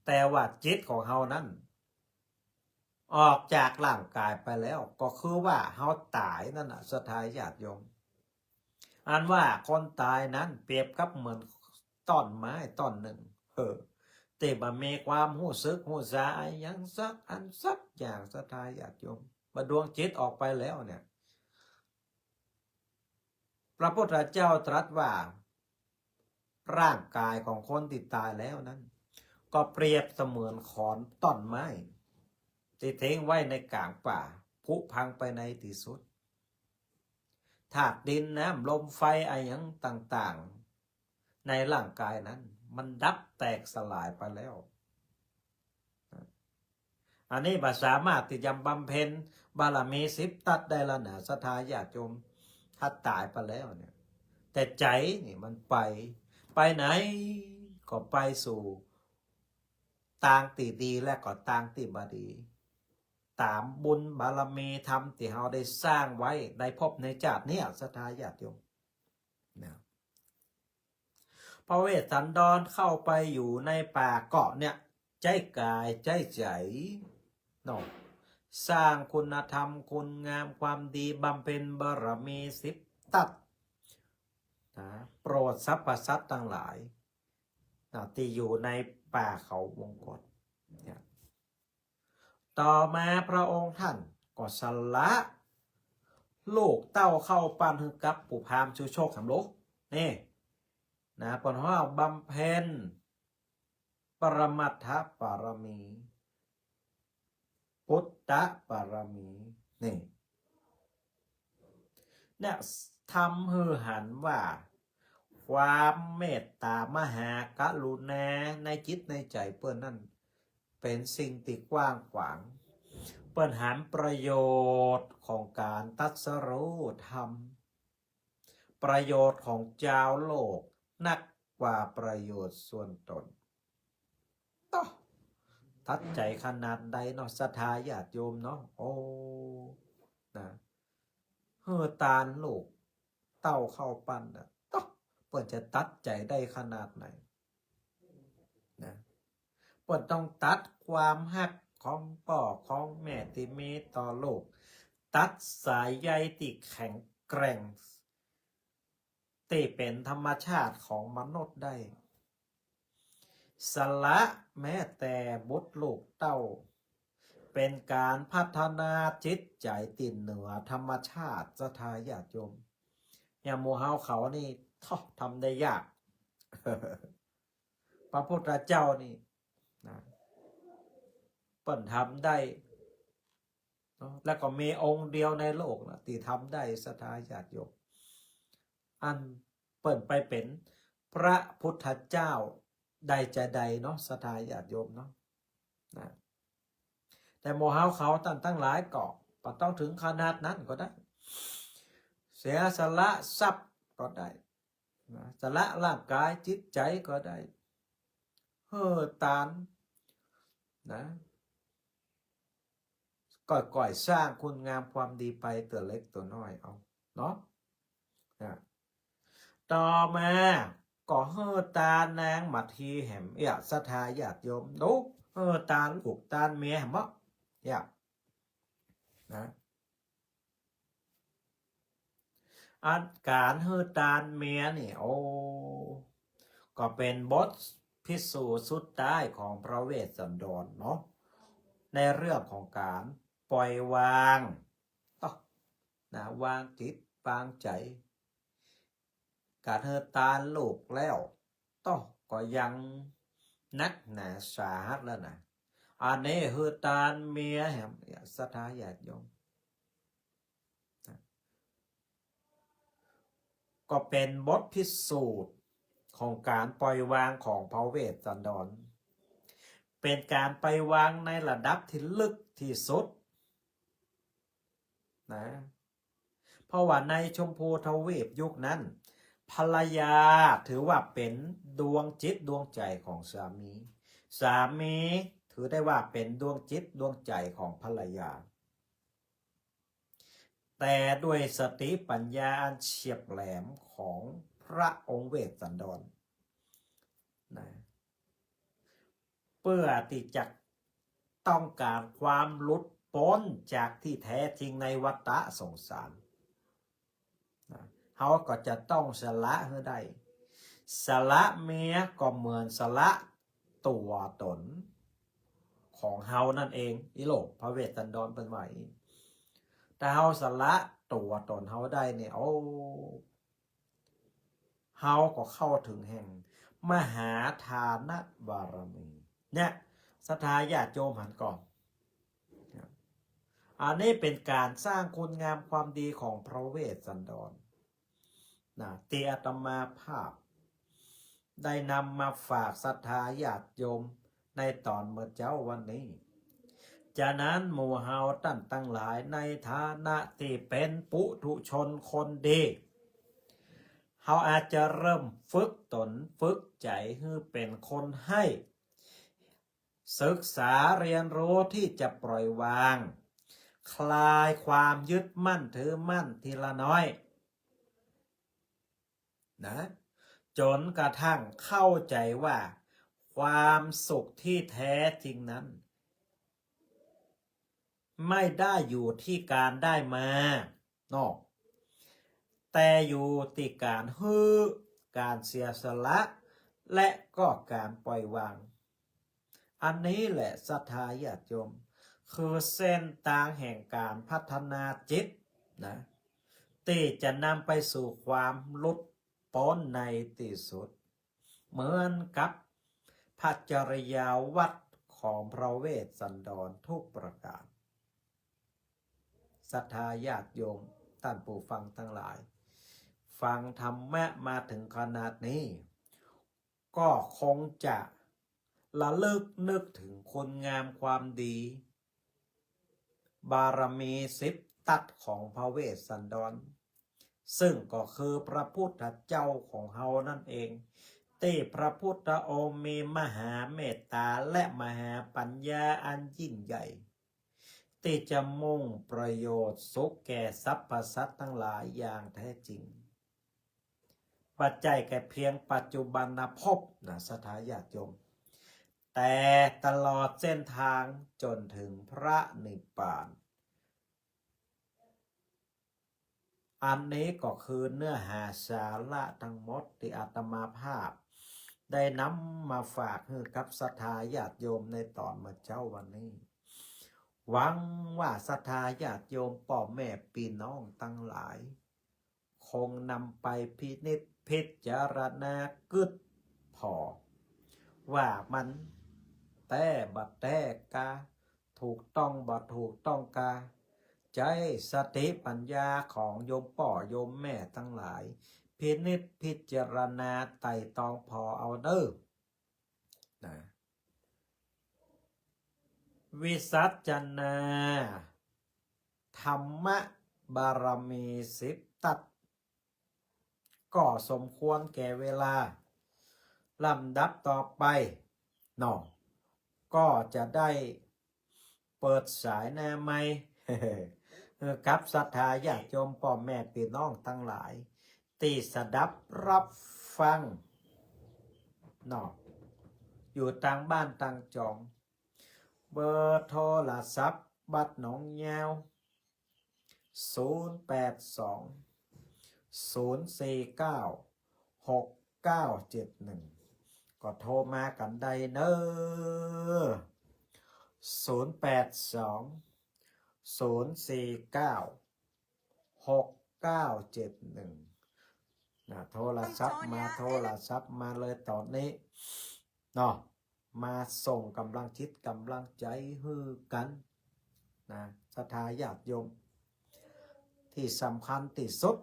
แต่ว่าจิตของเฮานั้นออกจากร่างกายไปแล้วก็คือว่าเฮาตายนั่นศรัทธาญาติโยมอันว่าคนตายนั้นเปรียบกับเหมือนต้นไม้ต้นหนึ่งแต่บ่มีความรู้สึกรู้สาอย่างสักอันสักอย่างศรัทธาญาติโยมบ่ดวงจิตออกไปแล้วเนี่ยพระพุทธเจ้าตรัสว่าร่างกายของคนที่ตายแล้วนั้นก็เปรียบเสมือนขอนต้นไม้ที่ทิ้งไว้ในกลางป่าผุพังไปในที่สุดธาตุดินน้ำลมไฟอะไรอย่างต่างๆในร่างกายนั้น มันดับแตกสลายไปแล้วอันนี้บ่สามารถที่จะบำเพ็ญบารมี10ตัดได้แล้วนะศรัทธาญาติโยมถ้าตายไปแล้วเนี่ยแต่ใจนี่มันไปไหนก็ไปสู่ต่างตีดีและก็ต่างตีบดีตามบุญบารมีธรรมที่เราได้สร้างไว้ในภพในชาติเนี่ยศรัทธาญาติโยมนะพระเวสสันดรเข้าไปอยู่ในป่าเกาะเนี่ยใจกายใจใจเนาะสร้างคุณธรรมคุณงามความดีบำเพ็ญบารมี10ตัดนะโปรดสรรพสัตว์ทั้งหลายนะที่อยู่ในป่าเขาวงกฏเนี่ยต่อมาพระองค์ท่านก็สละลูกเต้าเข้าปานฮึกับปู่พามชูโชคสำโลกนี่นะปนว่าบำเพ็ญปรมัตถปารมีพุทธปารมีนี่เนี่ยทำให้หันว่าความเมตตามหากรุณาในจิตในใจเปิ้นนั่นเป็นสิ่งที่กว้างขวางเปิ้นหันประโยชน์ของการตรัสรู้ธรรมประโยชน์ของเจ้าโลกนักกว่าประโยชน์ส่วนตนต่อทัดใจขนาดใดเนาะศรัทธาญาติโยมเนาะโอ้นะเฮือตาลลูกเต้าเข้าปั้นนะต่อเปิ้นจะตัดใจได้ขนาดไหนนะเปิ้นต้องตัดความฮักของพ่อของแม่ที่มีต่อลูกตัดสายใยที่แข็งแกร่งที่เป็นธรรมชาติของมนุษย์ได้สละแม้แต่บุตรลูกเต้าเป็นการพัฒนาจิตใจตินเหนือธรรมชาติศรัทธาญาติโยมอย่างโมเฮาเขานี่ทำได้ยาก พระพุทธเจ้านี่นะเปิ่นทำได้แล้วก็มีองค์เดียวในโลกนะที่ทำได้ศรัทธาญาติโยมอันเปิ่นไปเป็นพระพุทธเจ้าใดจะใดเนาะศรัทธาญาติโยมเนาะนะแต่โมเฮาเขาตั้งหลายเกาะก็ต้องถึงขนาดนั้นก็ได้เสียสละทรัพย์ก็ได้นะสละร่างกายจิตใจก็ได้ตานนะก่อยสร้างคุณงามความดีไปตัวเล็กตัวน้อยเอาเนาะต่อมาก็ตานางมัทีแหมศรัทธาญาติโยมนุตาลูกตาเมียแหมนะอันการตาเมียนี่โอ้ก็เป็นบทพิสูจน์สุดท้ายของพระเวสสันดรเนาะในเรื่องของการปล่อยวางนะวางจิตวางใจการตาลูกแล้วก็ยังนักหนาสาหัสแล้วนะอันนี้ตาเมียแหมศรัทธาญาติโยมก็เป็นบทพิสูจน์ของการปล่อยวางของพระเวสสันดรเป็นการปล่อยวางในระดับที่ลึกที่สุดนะเพราะว่าในชมพูทวีปยุคนั้นภรรยาถือว่าเป็นดวงจิตดวงใจของสามีถือได้ว่าเป็นดวงจิตดวงใจของภรรยาแต่ด้วยสติปัญญาอันเฉียบแหลมของพระองค์เวสสันดรนะเพื่อที่จะต้องการความหลุดพ้นจากที่แท้จริงในวัฏสงสารนะเขาก็จะต้องสละให้ได้สละเมียก็เหมือนสละตัวตนของเฮานั่นเองอีโลกพระเวสสันดรเป็นไว้แต่เฮาสละตัวตนเฮาได้เนี่ยโอ้เฮาก็เข้าถึงแห่งมหาทานบารมีเนี่ยศรัทธาญาติโยมหันก่อนอันนี้เป็นการสร้างคุณงามความดีของพระเวสสันดรนะที่อาตมาภาพ ได้นำมาฝากศรัทธาญาติโยมในตอนเมื่อเจ้าวันนี้จากนั้นหมู่เฮาท่านตั้งหลายในฐานะที่เป็นปุถุชนคนดีเฮาอาจจะเริ่มฝึกตนฝึกใจให้เป็นคนให้ศึกษาเรียนรู้ที่จะปล่อยวางคลายความยึดมั่นถือมั่นทีละน้อยนะจนกระทั่งเข้าใจว่าความสุขที่แท้จริงนั้นไม่ได้อยู่ที่การได้มานอกแต่อยู่ที่การฮื้อการเสียสละและก็การปล่อยวางอันนี้แหละศรัทธาญาติโยมคือเส้นทางแห่งการพัฒนาจิตนะที่จะนำไปสู่ความหลุดพ้นในที่สุดเหมือนกับพระจริยาวัดของพระเวสสันดรทุกประการศรัทธาญาติโยมท่านผู้ฟังทั้งหลายฟังธรรมะมาถึงขนาดนี้ก็คงจะระลึกนึกถึงคุณงามความดีบารมี10 ตัดของพระเวสสันดรซึ่งก็คือพระพุทธเจ้าของเฮานั่นเองที่พระพุทธองค์มีมหาเมตตาและมหาปัญญาอันยิ่งใหญ่ที่จะมุ่งประโยชน์สุขแก่สรรพสัตว์ทั้งหลายอย่างแท้จริงปัจจัยแก่เพียงปัจจุบันภพนะศรัทธาญาติโยมแต่ตลอดเส้นทางจนถึงพระนิพพานอันนี้ก็คือเนื้อหาสาระทั้งหมดที่อาตมาภาพได้นำมาฝากให้กับศรัทธาญาติโยมในตอนเมื่อเช้าวันนี้หวังว่าศรัทธาญาติโยมพ่อแม่พี่น้องทั้งหลายคงนำไปพินิจพิจารณากึดพอว่ามันแต่บัดแต่กาถูกต้องบัดถูกต้องกาใจสติปัญญาของโยมพ่อโยมแม่ทั้งหลายพินิจพิจารณาไต่ตองพอเอาเด้อนะวิสัชนาธรรมะบารมี10 ตัดก็สมควรแก่เวลาลำดับต่อไปเนาะก็จะได้เปิดสายหน้าใหม่ กับศรัทธาญาติโยมพ่อแม่พี่น้องทั้งหลายที่สดับรับฟังเนาะอยู่ทางบ้านทางจองเบอร์โทรศัพท์บัตรหนองยาว082 049 6971ก็โทรมากันได้เนอะ082 049 6971นะโทรศัพท์มาเลยตอนนี้เนาะมาส่งกำลังจิตกำลังใจให้กันนะศรัทธาญาติโยมที่สำคัญที่สุด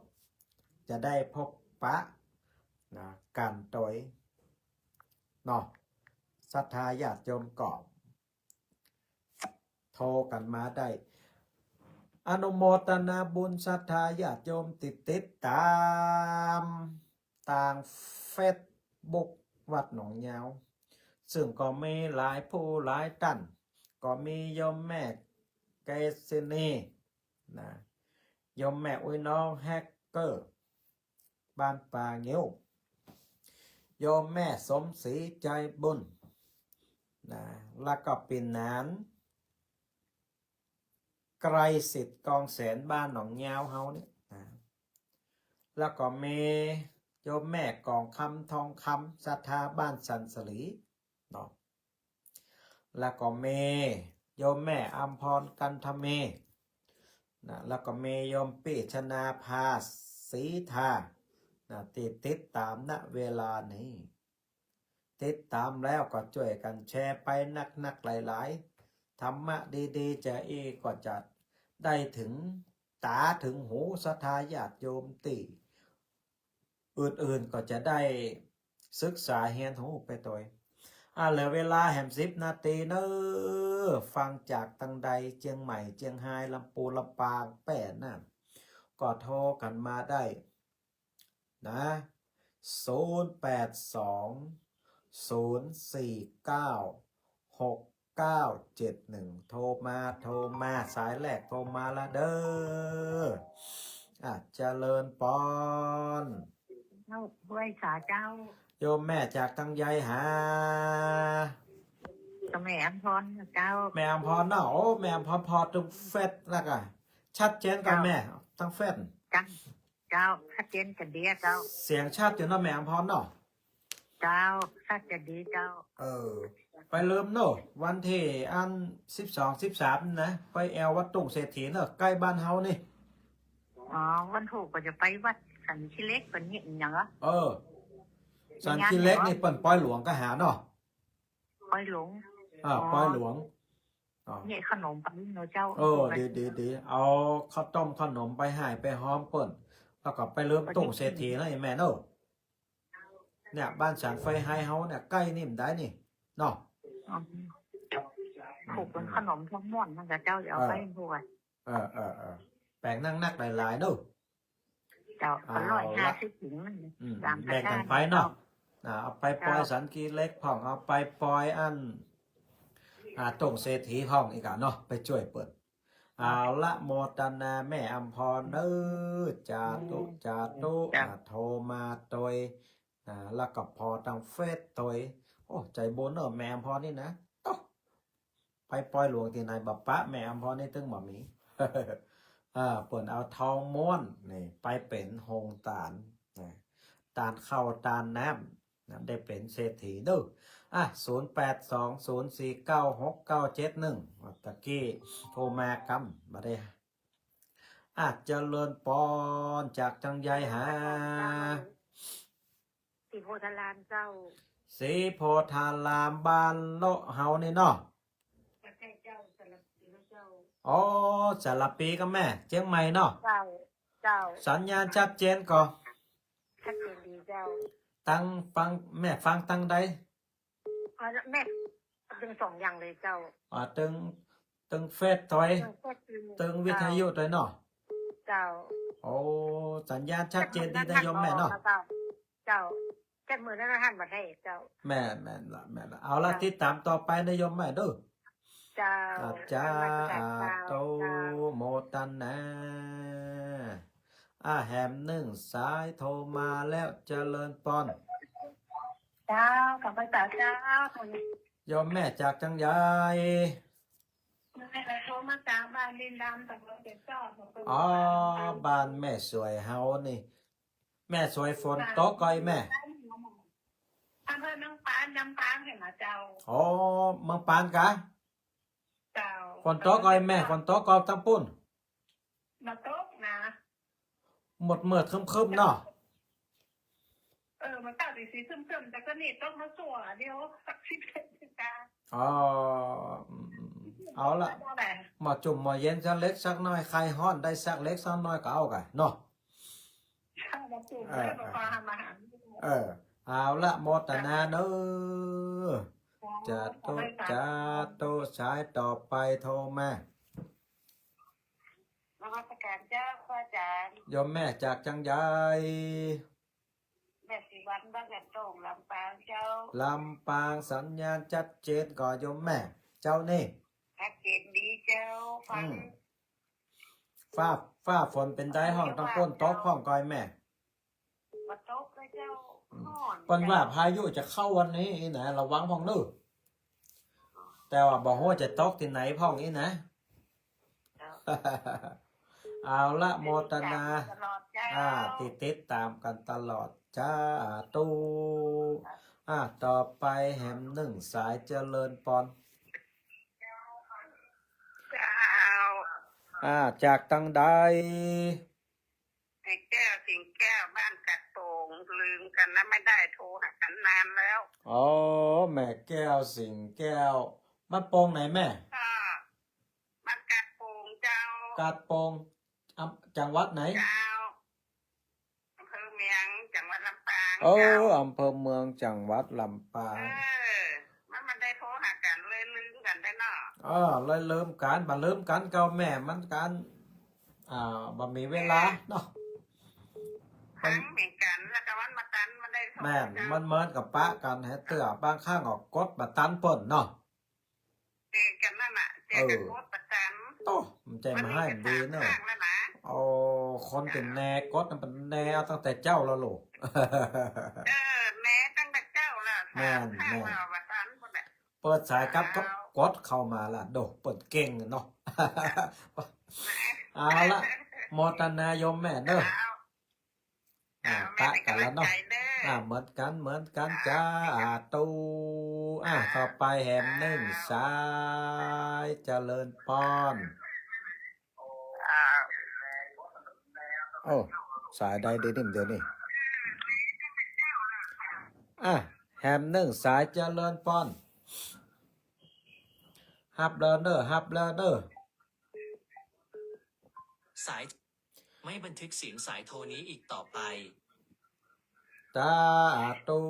จะได้พบปะนะกันโดยเนาะศรัทธาญาติโยมก็โทรกันมาได้อนุโมทนาบุญศรัทธาญาติโยมติดตามทางเฟซบุ๊กวัดหนองยาวซึ่งก็มีหลายผู้หลายท่านก็มีโยมแม่เกษินีนะโยมแม่อุ้ยน้องแฮกเกอร์บ้านป่าเงี้ยวโยมแม่สมศรีใจบุญนะแล้วก็ปิ่นนานไกรสิทธิ์กองแสนบ้านหนองยาวเฮานี่นะแล้วก็มีโยมแม่กองคำทองคำศรัทธาบ้านสันสลีเนาะแล้วก็มีโยมแม่อัมพรกันธเมนะแล้วก็มีโยมปิชนาภาสีทานะติดตามณเวลานี้ติดตามแล้วก็ช่วยกันแชร์ไปนักหลายๆธรรมะดีๆจะก็จะได้ถึงตาถึงหูศรัทธาญาติโยมตีอื่นๆก็จะได้ ศึกษาเฮียนหูไปตัวเหลือเวลาแหม10 นาทีเนอฟังจากตังใดเจียงใหม่เจียงไฮ้ลำปูลำปางแป้น่ะก็โทรกันมาได้นะ082 049 6971โทรมาสายแรกโทรมาละเด้อเจริญปอนเจ้าด้วยสาเจ้าโยมแม่จากตังใยหาแม่อำพรเจ้าแม่อำพรเนาะโอ้แม่อำพรพอตรงเฟซแล้วก็ชัดเจนกันแม่ทั้งเฟซเจ้าชัดเจนกันดีเจ้าเสียงชัดอยู่เนาะแม่อำพรเนาะเจ้าชัดจะดีเจ้าไปเริ่มเนาะวันที่อัน12 13นะไปแอลวัดตุ่งเศรษฐีเนาะใกล้บ้านเฮานี่วันถูกก็จะไปวัดสันชิเล็กเป็นอย่างอย่างเหรอสันชิเล็กนี่เปิ้นปอยหลวงก็หาเนาะปอยหลวงปอยหลวงเนี่ยขนมปังเนาะเจ้าดีเอาข้าวต้มขนมไปให้ไปหอมเปิ้นแล้วก็ไปเริ่มตุ่งเศรษฐีนะแม่เนาะเนี่ยบ้านสันไฟไฮเฮาเนี่ยใกล้นี่มได้นี่เนาะถูกเป็นขนมทั้งม่วนมันกับเจ้าเอาไปด้วยแปลงนั่งนักหลายๆเนาะเจ้า150 ถุงมันแบ่งกันไปเนาะเอาไปปล่อยสันกีเล็กพ่องเอาไปปล่อยอันตุ่งเศรษฐีห้องอีกเนาะไปช่วยเปิดเอาละโมทนาแม่อำพรจาตุโทรมาโดยแล้วก็พอทางเฟซตัวโอ้ใจโบนเนอะแม่อำพรนี่นะไปปล่อยหลวงที่นายบัปปะแม่อำพรนี่ตึงบ่มีเปิดเอาทองม้วนนี่ไปเป็นหงตาลตาลเข้าตาลน้ำได้เป็นเศรษฐีเด้อ0820496971ตะกี้โทรมากำมาได้เจริญปอนจากจังใยหาสีโพธารามเจ้าสีโพธารามบ้านโลเฮานี่เนาะสารปีก็แม่เจียงใหม่เนาะเจ้าสัญญาณชัดเจนก่อชัดเจนดีเจ้าตั้งฟังแม่ฟังตั้งใดแม่ตึง2 อย่างเลยเจ้าตึงเฟซถอยตึงวิทยุถอยเนาะเจ้าสัญญาณชัดเจนดีนะโยมแม่เนาะเจ้าแค่มือนั้นท่านมาให้เจ้าแม่ละเอาละติดตามต่อไปนะโยมแม่เด้ออาจารย์โตโมตันนะแหม1สายโทรมาแล้วเจริญปอนเจ้ากับภาษาเจ้าโยมแม่จากจังใยแม่โทรมาจากบ้านดินดำตะบนเจ็ดจอดบ้านแม่สวยเฮานี่แม่สวยฝนตกก่อยแม่อำเภอเมืองปานลำปางเห็นไหมเจ้าเมืองปานกะเจ้าฝนตกก่อยแม่ฝนตกก่อยตั้งปุ้นมาตกนะหมดเมื่อคึมๆเนาะมันเต่าสีซึมๆแต่ก็นี่ต้องมาสัวเดียวสัก10 นาทีเอาละมาจุ่มมาเย็นสักเล็กสักน้อยใครฮ้อนได้สักเล็กสักน้อยก็เอากันเนาะเอาละโมทนาเนอจะโตสายต่อไปโทรมาประกาศเจ้าพระอาจารย์โยมแม่จากจังใยแม่สิวันบ้านกันตรงลำปางเจ้าลำปางสัญญาณชัดเจนก่อนโยมแม่เจ้านี่ชัดเจนดีเจ้าฟังฟ้าฝนเป็นได้ห้องต้องก้นโต๊ะห้องก้อยแม่มาโต๊ะเลยเจ้าปนว่าพายุจะเข้าวันนี้นะระวังพ่องนู้แต่ว่าบอกว่าจะตกที่ไหนพ่องนี้นะเอาละโมทนาติดตามกันตลอดจ้าตูต่อไปแหม1สายเจริญปอนจากตังใดแก้วสิงแก้วบ้านกัดโป่งลืมกันนะไม่ได้โทรหากันนานแล้วแม่แก้วสิงแก้วบ้านโป่งไหนแม่บ้านกัดโป่งเจ้ากัดโป่งจังหวัดไหนเจ้าอำเภอเมียงจังหวัดลำปาง เอออำเภอเมืองจังหวัดลำปาง มันได้โทรหากันเลยลืมกันได้เนาะเลยเริ่มการบ่เริ่มกันเก่าแม่มันการบ่มีเวลาเนาะ ทั้งเหมือนกันแล้วก็วันมาตันมันได้โทร แม่นมันเหมือนกับปะกันให้เตื้อบางข้างออกกดบ่ตันเปิ้นเนาะ เจอกันนั่นน่ะเจอกันโคตรประจัน โตมันใจมาให้ดีเนาะ แล้วนะ เอาคนเป็นแนกดมันเป็นแนวตั้งแต่เจ้าแล้วลูก แม้ตั้งแต่เจ้าแล้ว แม่น ข้างเราประจันหมดอ่ะ เปิดสายกับกดเข้ามาละโดเปิดเก่งเนาะ เอาละโมทนายมแม่เด้อปะกันแล้วเนาะเหมือนกันจ้าตูต่อไปแหมหนึ่งสายเจริญปอนโอ้สายใดเดี๋ยวนี้แหมหนึ่งสายเจริญปอนฮับเลอเนอร์สายไม่บันทึกเสียงสายโทรนี้อีกต่อไปตาตู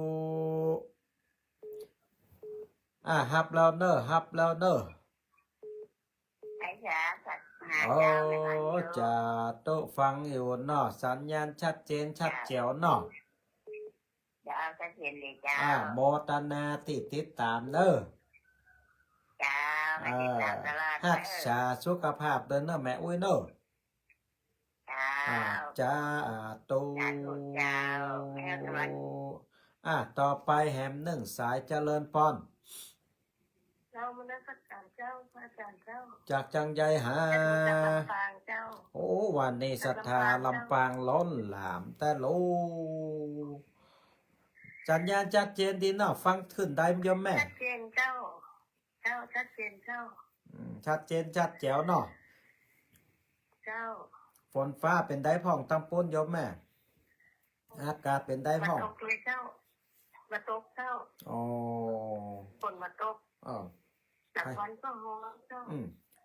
ฮับแล้วเนอไอ้ยาสัตว์หา โอ้ ยาวไม่ทันอยู่ จะโตฟังอยู่เนาะสัญญาณชัดเจนชัดแจ๋วเนาะ จะเอาจะเห็นเลยเจ้า โมทนาติดตามเด้อ เจ้าไม่ติดตามตลอด รักษาสุขภาพเด้อเนาะแม่อุ้ยเนาะ เจ้า จ้าตู เจ้าแม่สวัสดี ต่อไปแหมหนึ่งสายเจริญปอน เจ้ามันได้สักการเจ้าพระอาจารย์เจ้า จากจังใยหา จากลำปางเจ้า โอ้วันนี้ศรัทธาลำปางล้นหลามแต่โลสัญญาณชัดเจนดีเนาะฟังขึ้นได้มั้ยโยมแม่ ชัดเจนเจ้า ชัดเจนเจ้า ชัดเจนชัดแจ๋วเนาะ เจ้า ฝนฟ้าเป็นได้พ่องตั้งป้นโยมแม่ อากาศเป็นได้ มา พ่อง ตกเลยเจ้า มาตกเจ้า อ๋อ ฝนมาตก อ๋อ แต่วันก็ร้อนเจ้า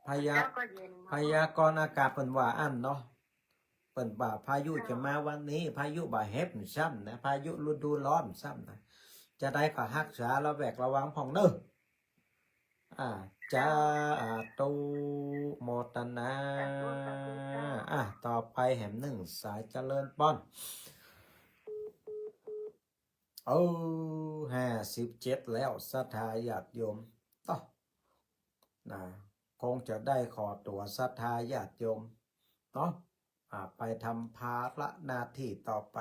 พยา เจ้าก็เย็น พยากรณ์อากาศเปิ่นว่าอันเนาะเปิ่นว่าพายุจะมาวันนี้ พายุบ่าเฮ็บซ้ำนะพายุฤดูร้อนซ้ำนะจะได้ก็รักษาระแวกระวังพ่องเด้อจ้าตูโมตนาต่อไปแหมหนึ่งสายเจริญป้อน57แล้วศรัทธาญาติโยมต่อนะคงจะได้ขอตัวศรัทธาญาติโยมเนาะไปทำภาระหน้าที่ต่อไป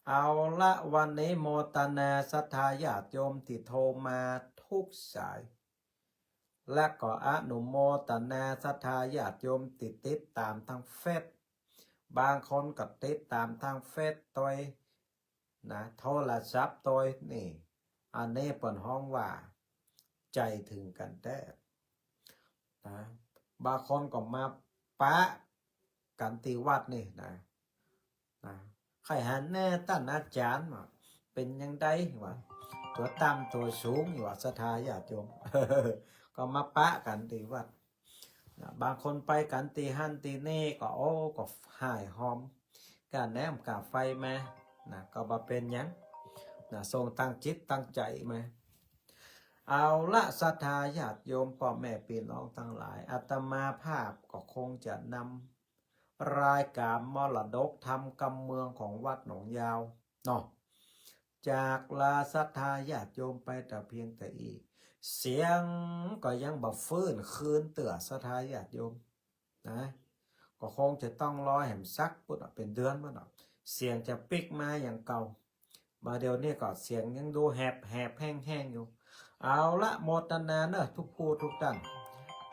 เอาละวันนี้โมตนาศรัทธาญาติโยมที่โทรมาทุกสายและก็อนุโมทนาศรัทธาญาติโยมติดตามทางเฟซบางคนก็ติดตามทางเฟซตัวนะโทรศัพท์ตัวนี่อันนี้เปิ่นห้องว่าใจถึงกันแท้นะบางคนก็มาปะกันที่วัดนี่นะใครหันแน่ท่านอาจารย์ว่าเป็นยังไงวะตัวต่ำตัวสูงอยู่ว่าศรัทธาญาติโยม ก็มาปะกันที่วัดนะบางคนไปกันตีหันตีนี่ก็ก็หายหอมการแนมกาไฟมานะก็บ่เป็นหยังนะทรงตั้งจิตตั้งใจมาเอาละศรัทธาญาติโยมพ่อแม่พี่น้องทั้งหลายอาตมาภาพก็คงจะนำรายการมรดกธรรมกำเมืองของวัดหนองยาวเนาะจากลาศรัทธาญาติโยมไปแต่เพียงแต่อีกเสียงก็ยังบ่ฟื้นคืนเตือศรัทธาญาติโยมนะก็คงจะต้องรอแหมซักปุ๊บเป็นเดือนมั้งเนาะเสียงจะปิกมาอย่างเก่ามาเดี๋ยวนี้ก็เสียงยังดูแหบแห้งอยู่เอาละโมทนาเนอะทุกผู้ทุกท่าน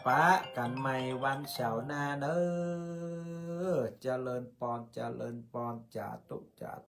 ปะกันใหม่วันเสาร์หน้าเนอะเจริญปอนจาตุ